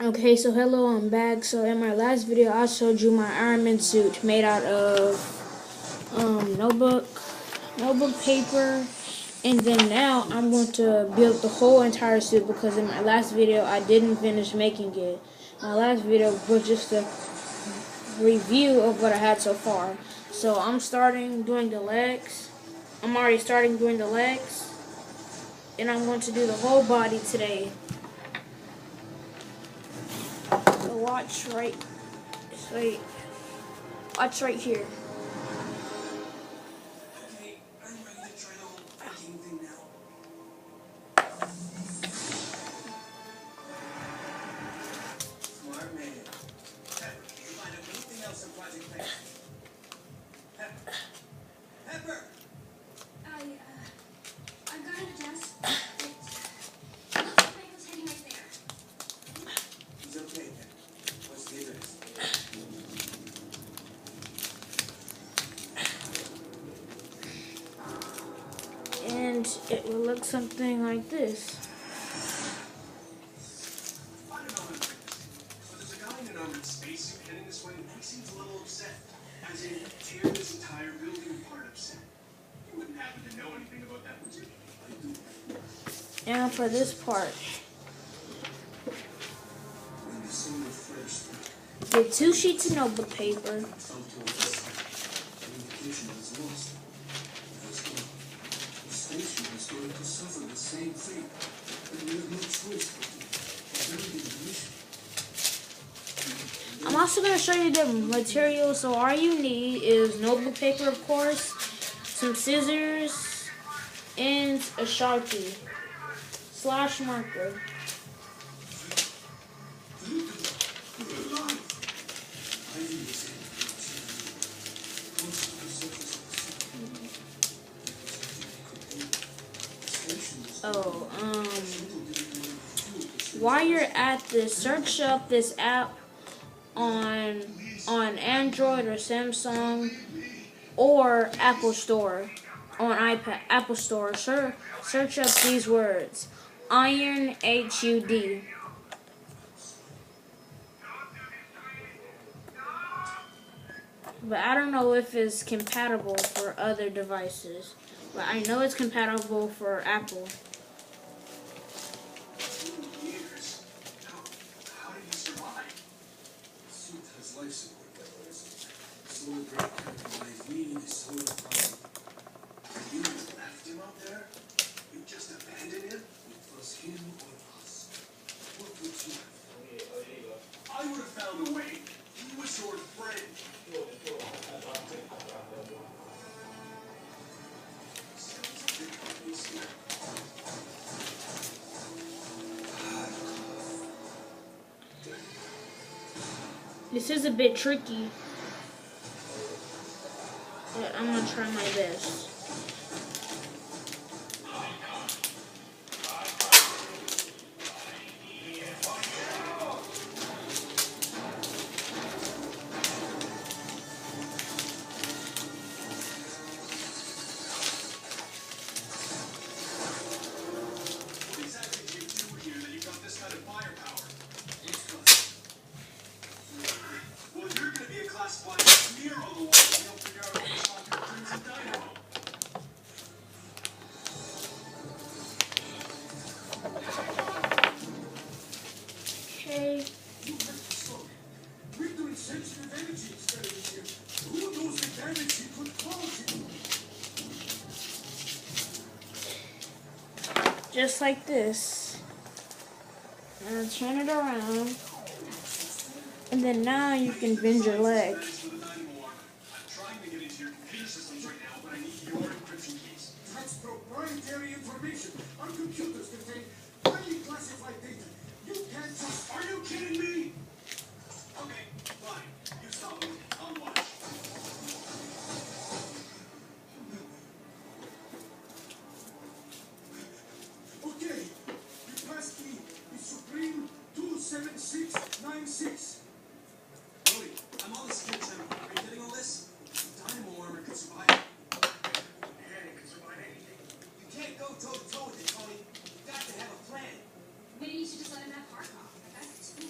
Okay, so hello, I'm back. So in my last video, I showed you my Iron Man suit made out of notebook paper, and then now I'm going to build the whole entire suit because in my last video I didn't finish making it. My last video was just a review of what I had so far. So I'm starting doing the legs. I'm already starting doing the legs, and I'm going to do the whole body today. So watch right here. Okay, I'm ready to try the whole baking thing now. Smart man. Pepper, can you find out anything else in Project Pegasus? Pepper. Pepper! I got it, Jess. Michael's heading right there. He's okay then. What's the address? And it will look something like this. I don't know how to break this, but there's a guy in an armored spacesuit heading this way, and he seems a little upset. As in, tear this entire building apart upset. You wouldn't happen to know anything about that, would you? I do. And for this part, When the so refreshed, get 2 sheets of notebook paper. come towards the sun. Communication is lost. As well, the station is going to suffer the same fate, and we have no choice but to abandon the mission. I'm also going to show you the materials. So all you need is notebook paper, of course, some scissors, and a Sharpie / marker. Oh, while you're at this, search up this app on Android or Samsung or Apple Store on iPad. Apple Store. Search up these words: Iron HUD. But I don't know if it's compatible for other devices. But I know it's compatible for Apple. Years. How did he survive? The suit has life support mechanisms. So great compromise need is so defined. You left him out there? You just abandoned him? It was him or us. What would you have? I would have found a way. He was your friend. Sounds a bit obvious here. This is a bit tricky, but I'm gonna try my best. What exactly do you do here that you got this kind of firepower? Well, you're gonna be a classified smear on the wall if you don't figure out how to stop your crimson dynamo. Okay. You have to stop. We're doing sensitive energy experiments here. Who knows the damage he could cause you? Just like this. Now turn it around. And then now you can bend your leg. With the dynamo armor. I'm trying to get into your computer systems right now, but I need your encryption keys. That's proprietary information. Our computers contain highly classified data. You can't just... Are you kidding me? Okay, fine. You stop it. I'll watch. Okay, you passed the Supreme 27696. Cody, I'm on the skill channel. Are you getting all this? The dynamo armor could survive. Yeah, it could survive anything. You can't go toe-to-toe with it, Tony. You got to have a plan. Maybe you should just let him have hard copy. That's too.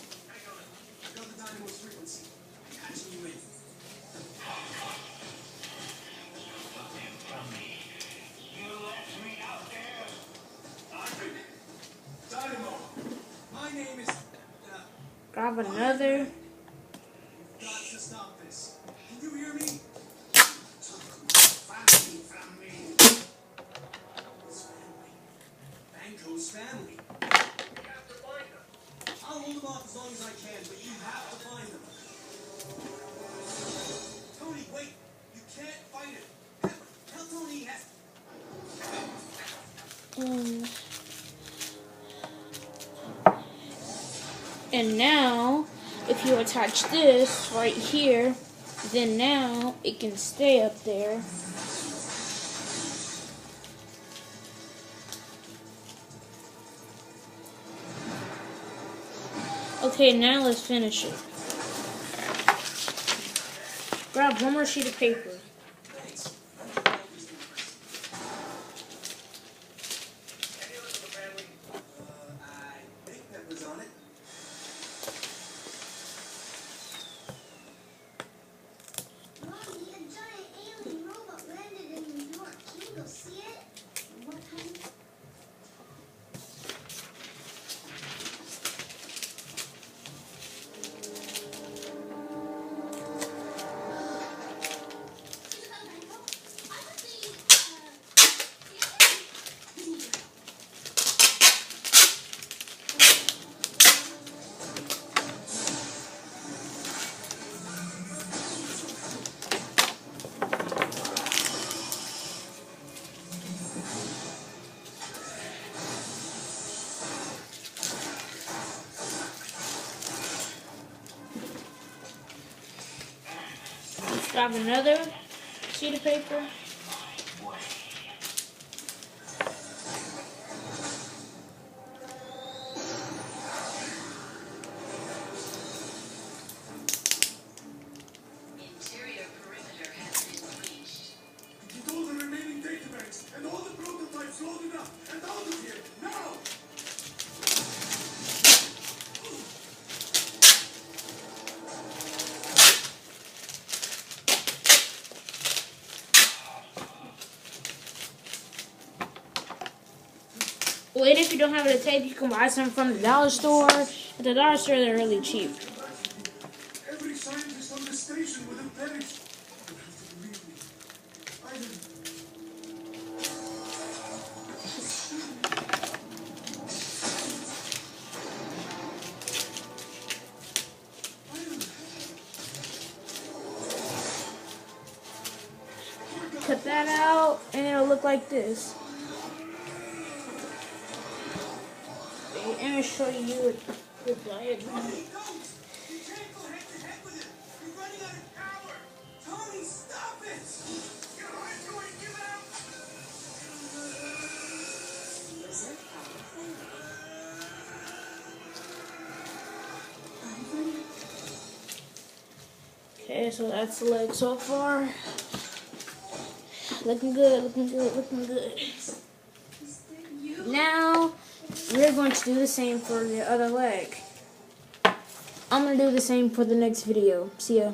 frequency. Catching you in. Dynamo. My name is. Grab another. Got to stop this. Can you hear me? Family from me. It's family. Banco's family. We have to find them. I'll hold them off as long as I can, but you have to find them. Tony, wait. You can't fight it. Tell Tony he has. And now, if you attach this right here, then now it can stay up there. Okay, now let's finish it. Grab one more sheet of paper. Thanks. Any of the family? I think Pepper's on it. Mommy, a giant alien robot landed in New York. Can you go see it? What kind? Grab another sheet of paper. Interior perimeter has been breached. Get all the remaining databanks and all the prototypes loaded up and out of here now! Wait, if you don't have the tape, you can buy some from the dollar store. At the dollar store, they're really cheap. Every scientist on the station would have perished. You have to believe me. I didn't. Cut that out, and it'll look like this. Let me show you the diagram. Tony, don't! You can't go head to head with it! You're running out of power! Tony, stop it! Get away from me! Give it up! Reserve power failing. Okay, so that's the leg so far. Looking good, looking good, looking good. Now, we're going to do the same for the other leg. I'm going to do the same for the next video. See ya.